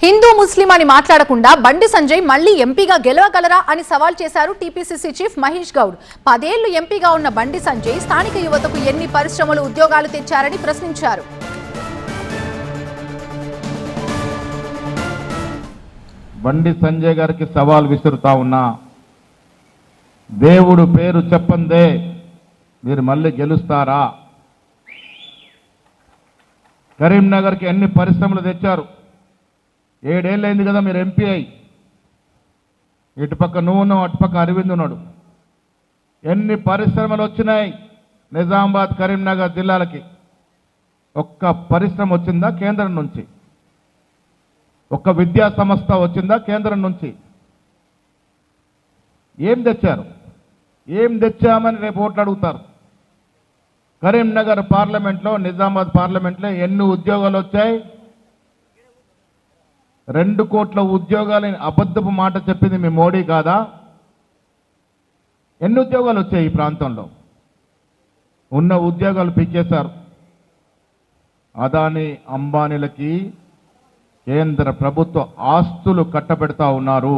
హిందూ ముస్లిం అని మాట్లాడకుండా బండి సంజయ్ మళ్లీ ఎంపీగా గెలవగలరా అని సవాల్ చేశారు టీపీసీసీ చీఫ్ మహేష్ గౌడ్. 10 ఏళ్లు ఎంపీగా ఉన్న బండి సంజయ్ స్థానిక యువతకు ఎన్ని పరిశ్రమలు ఉద్యోగాలు తెచ్చారని ప్రశ్నించారు. బండి సంజయ్ గారికి సవాల్ విసురుతా ఉన్నా, దేవుడు పేరు చెప్పందే మీరు మళ్ళీ గెలుస్తారా? కరీంనగర్కి ఎన్ని పరిశ్రమలు తెచ్చారు? 7 ఏళ్ళైంది కదా మీరు ఎంపీ అయి. ఇటుపక్క నువ్వు ఉన్నావు, అటుపక్క అరవింద్ ఉన్నాడు. ఎన్ని పరిశ్రమలు వచ్చినాయి నిజామాబాద్ కరీంనగర్ జిల్లాలకి? ఒక్క పరిశ్రమ వచ్చిందా కేంద్రం నుంచి? ఒక్క విద్యా సంస్థ వచ్చిందా కేంద్రం నుంచి? ఏం తెచ్చారు? ఏం తెచ్చామని రేపు ఓట్లు అడుగుతారు. కరీంనగర్ పార్లమెంట్లో, నిజామాబాద్ పార్లమెంట్లో ఎన్ని ఉద్యోగాలు వచ్చాయి? 2 కోట్ల ఉద్యోగాలని అబద్ధపు మాట చెప్పింది మీ మోడీ కాదా? ఎన్ని ఉద్యోగాలు వచ్చాయి ఈ ప్రాంతంలో? ఉన్న ఉద్యోగాలు పీకేశారు. అదాని అంబానీలకి కేంద్ర ప్రభుత్వ ఆస్తులు కట్టబెడతా ఉన్నారు.